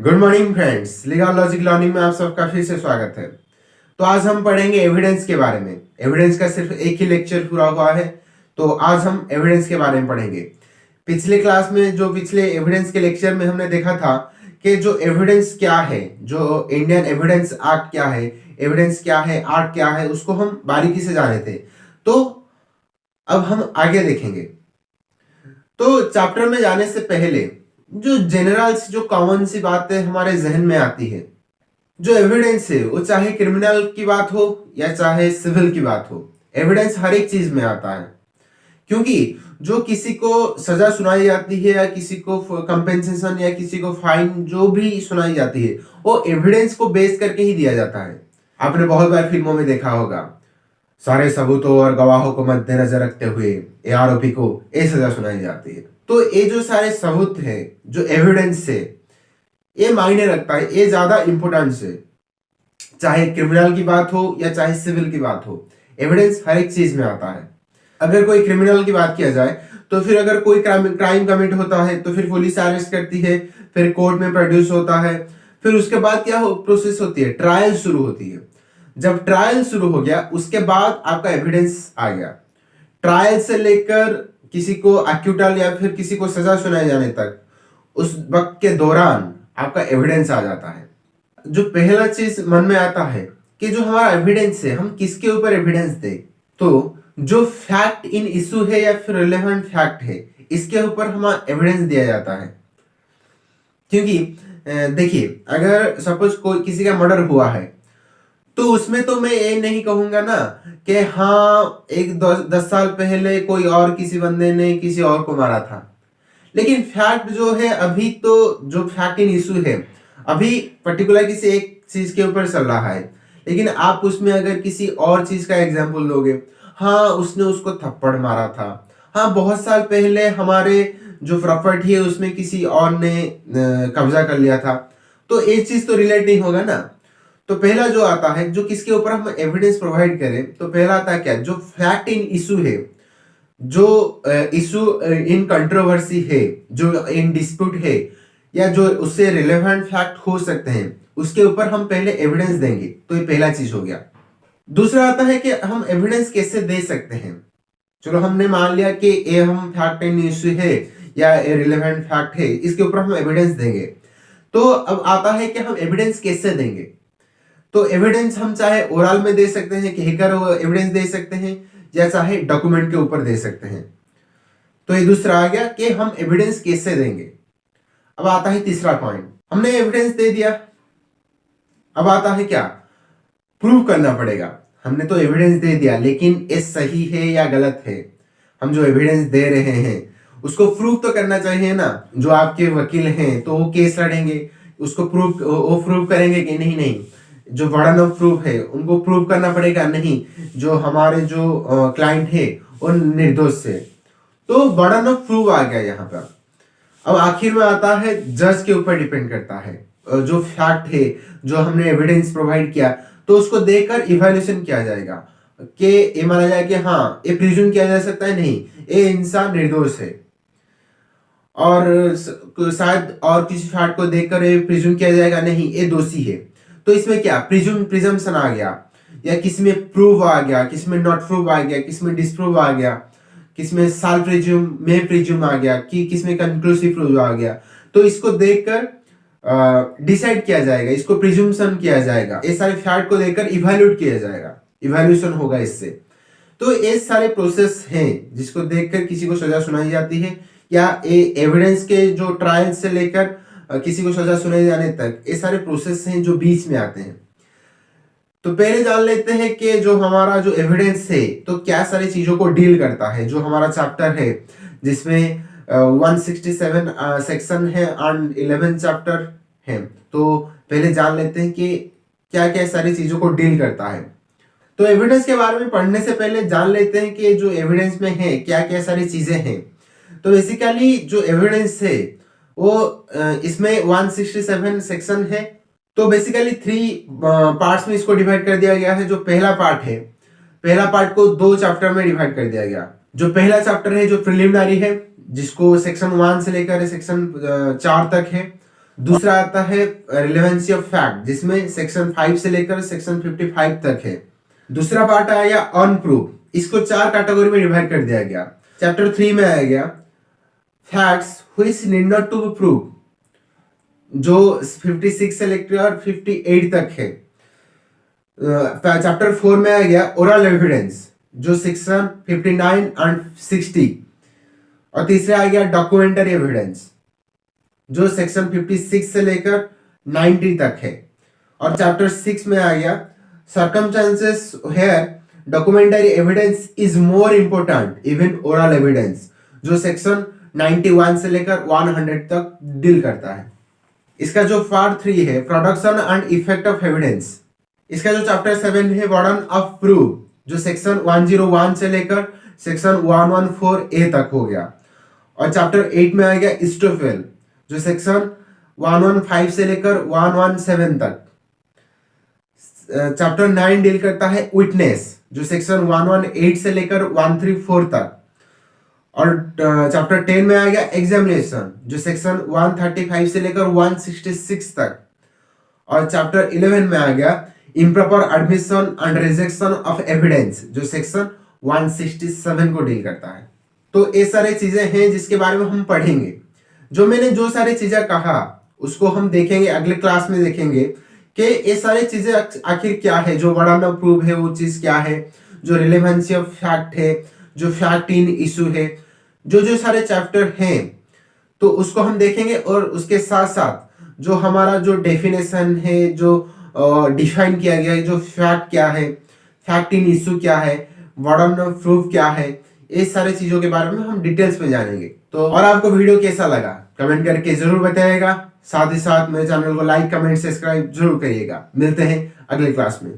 Good morning friends, legal logic learning में आप सबका फिर से स्वागत है। तो आज हम पढ़ेंगे एविडेंस के बारे में। एविडेंस का सिर्फ एक ही लेक्चर पूरा हुआ है, तो आज हम एविडेंस के बारे में पढ़ेंगे। पिछले क्लास में पिछले एविडेंस के लेक्चर में हमने देखा था कि जो एविडेंस क्या है, जो इंडियन एविडेंस एक्ट क्या है, एविडेंस क्या है, आर्ट क्या है, उसको हम बारीकी से जाने थे। तो अब हम आगे देखेंगे। तो चैप्टर में जाने से पहले जो जनरल जो कॉमन सी बातें हमारे जहन में आती है, जो एविडेंस है वो चाहे क्रिमिनल की बात हो या चाहे सिविल की बात हो, एविडेंस हर एक चीज में आता है। क्योंकि जो किसी को सजा सुनाई जाती है या किसी को कंपेंसेशन या किसी को फाइन जो भी सुनाई जाती है, वो एविडेंस को बेस करके ही दिया जाता है। आपने बहुत बार फिल्मों में देखा होगा, सारे सबूतों और गवाहों को मद्देनजर रखते हुए आरोपी को ये सजा सुनाई जाती है। तो ये जो सारे सबूत है, जो एविडेंस है, ये मायने रखता है, ये ज्यादा इंपॉर्टेंस है। चाहे क्रिमिनल की बात हो या चाहे सिविल की बात हो, एविडेंस हर एक चीज में आता है। अगर कोई क्रिमिनल की बात किया जाए तो फिर अगर कोई क्राइम कमिट होता है तो फिर पुलिस अरेस्ट करती है, फिर कोर्ट में प्रोड्यूस होता है, फिर उसके बाद क्या प्रोसेस होती है, ट्रायल शुरू होती है। जब ट्रायल शुरू हो गया उसके बाद आपका एविडेंस आ गया। ट्रायल से लेकर किसी को एक्यूटल या फिर किसी को सजा सुनाए जाने तक, उस वक्त के दौरान आपका एविडेंस आ जाता है। जो पहला चीज मन में आता है कि जो हमारा एविडेंस है, हम किसके ऊपर एविडेंस दे, तो जो फैक्ट इन इशू है या फिर रिलेवेंट फैक्ट है, इसके ऊपर हमारा एविडेंस दिया जाता है। क्योंकि देखिए, अगर सपोज कोई किसी का मर्डर हुआ है तो उसमें तो मैं ये नहीं कहूंगा ना कि हाँ एक 10 साल पहले कोई और किसी बंदे ने किसी और को मारा था। लेकिन फैक्ट जो है, अभी तो जो फैक्ट इन इशू है, अभी पर्टिकुलर किसी एक चीज के ऊपर चल रहा है, लेकिन आप उसमें अगर किसी और चीज का एग्जाम्पल दोगे, हाँ उसने उसको थप्पड़ मारा था, हाँ बहुत साल पहले हमारे जो प्रॉपर्टी है उसमें किसी और ने कब्जा कर लिया था, तो एक चीज तो रिलेट नहीं होगा ना। तो पहला जो आता है, जो किसके ऊपर हम एविडेंस प्रोवाइड करें, तो पहला आता है क्या, जो फैक्ट इन इशू है, जो इशू इन कंट्रोवर्सी है, जो इन डिस्प्यूट है, या जो उससे रिलेवेंट फैक्ट हो सकते हैं, उसके ऊपर हम पहले एविडेंस देंगे। तो ये पहला चीज हो गया। दूसरा आता है कि हम एविडेंस कैसे दे सकते हैं। चलो हमने मान लिया कि ये हम फैक्ट इन इशू है या रिलेवेंट फैक्ट है, इसके ऊपर हम एविडेंस देंगे। तो अब आता है कि हम एविडेंस कैसे देंगे। तो एविडेंस हम चाहे ओरल में दे सकते हैं, कहकर एविडेंस दे सकते हैं, या चाहे डॉक्यूमेंट के ऊपर दे सकते हैं। तो ये दूसरा आ गया कि हम एविडेंस कैसे देंगे। अब आता है तीसरा पॉइंट, हमने एविडेंस दे दिया, अब आता है क्या, प्रूव करना पड़ेगा। हमने तो एविडेंस दे दिया, लेकिन ये सही है या गलत है, हम जो एविडेंस दे रहे हैं उसको प्रूव तो करना चाहिए ना। जो आपके वकील हैं तो वो केस लड़ेंगे, उसको प्रूव करेंगे कि नहीं नहीं, जो बर्डन ऑफ प्रूफ है उनको प्रूव करना पड़ेगा, नहीं जो हमारे जो क्लाइंट है वो निर्दोष है। तो बर्डन ऑफ प्रूफ आ गया यहाँ पर। अब आखिर में आता है जज के ऊपर डिपेंड करता है, जो फैक्ट है, जो हमने एविडेंस प्रोवाइड किया, तो उसको देखकर इवैल्यूएशन किया जाएगा कि ये माना जाए कि हाँ ये प्रिज्यूम किया जा सकता है, नहीं ये इंसान निर्दोष है, और शायद और किसी फैक्ट को देखकर ये प्रिज्यूम किया जाएगा नहीं ये दोषी है। तो इसमें क्या प्रिजम्पशन आ गया, या किसमें प्रूव आ गया, किसमें नॉट प्रूव आ गया, किसमें डिसप्रूव आ गया, किसमें साल प्रिज्यूम में प्रिज्यूम आ गया, कि किसमें कंक्लूसिव प्रूव आ गया। तो इसको देखकर डिसाइड किया जाएगा, इसको प्रिज्यूम्शन किया जाएगा, ये सारे फैक्ट को देखकर इवैल्यूएट किया जाएगा, इवैल्यूएशन होगा इससे। तो ये सारे प्रोसेस हैं जिसको देखकर किसी को सजा सुनाई जाती है, या एविडेंस के जो ट्रायल से लेकर किसी को सजा सुनाए जाने तक, ये सारे प्रोसेस हैं जो बीच में आते हैं। तो पहले जान लेते हैं कि जो हमारा जो एविडेंस है तो क्या सारी चीजों को डील करता है। जो हमारा चैप्टर है जिसमें 167 सेक्शन है एंड 11 चैप्टर है, तो पहले जान लेते हैं कि क्या क्या सारी चीजों को डील करता है। तो एविडेंस के बारे में पढ़ने से पहले जान लेते हैं कि जो एविडेंस में है क्या क्या सारी चीजें हैं। तो बेसिकली जो एविडेंस है वो इसमें 167 सेक्शन है। तो बेसिकली 3 पार्ट्स में इसको डिवाइड कर दिया गया है। जो पहला पार्ट है, पहला पार्ट को 2 चैप्टर में डिवाइड कर दिया गया। जो पहला चैप्टर है जो प्रिलिमिनरी है, जिसको सेक्शन 1 से लेकर सेक्शन 4 तक है, दूसरा आता है रिलेवेंसी ऑफ फैक्ट, जिसमें सेक्शन 5 से लेकर सेक्शन 55 तक है। दूसरा पार्ट आ गया अनप्रूव, इसको 4 कैटेगरी में डिवाइड कर दिया गया। चैप्टर 3 में आ गया facts which need not to be prove, जो 56 से लेकर 58 तक है। चैप्टर 4 में आ गया ओरल एविडेंस, जो सेक्शन 59 एंड 60। और तीसरा आ गया डॉक्यूमेंटरी एविडेंस, जो सेक्शन 56 से लेकर 90 तक है। और चैप्टर 6 में आ गया circumstances where documentary evidence is more important even oral evidence, जो सेक्शन 91 से लेकर 100 तक डील करता है। इसका जो पार्ट 3 है production and effect of evidence, इसका जो चैप्टर 7 है बर्डन ऑफ प्रूफ, जो सेक्शन 101 से लेकर सेक्शन 114A तक हो गया। और चैप्टर 8 में आ गया इस्टोफेल, जो सेक्शन 115 से लेकर 117 तक। चैप्टर 9 डील करता है विटनेस, जो सेक्शन 118 से लेकर 134 तक। और चैप्टर 10 में आ गया एग्जामिनेशन, जो सेक्शन 135 से लेकर 166 तक। और चैप्टर 11 में आ गया improper admission and rejection of evidence, जो सेक्शन 167 को डील करता है। तो ये सारी चीजें हैं जिसके बारे में हम पढ़ेंगे। जो सारी चीजें कहा उसको हम देखेंगे, अगले क्लास में देखेंगे कि ये सारी चीजें आखिर क्या है। जो बड़ा ना प्रूव है वो चीज क्या है, जो रिलेवेंसी ऑफ फैक्ट है, जो फैक्ट इन इशू है, जो सारे चैप्टर हैं तो उसको हम देखेंगे। और उसके साथ साथ जो हमारा जो डेफिनेशन है, जो डिफाइन किया गया है, जो फैक्ट क्या है, फैक्ट इन इशू क्या है, बर्डन ऑफ प्रूफ क्या है, इस सारे चीजों के बारे में हम डिटेल्स में जानेंगे। तो और आपको वीडियो कैसा लगा कमेंट करके जरूर बताइएगा। साथ ही साथ मेरे चैनल को लाइक कमेंट सब्सक्राइब जरूर करिएगा। मिलते हैं अगले क्लास में।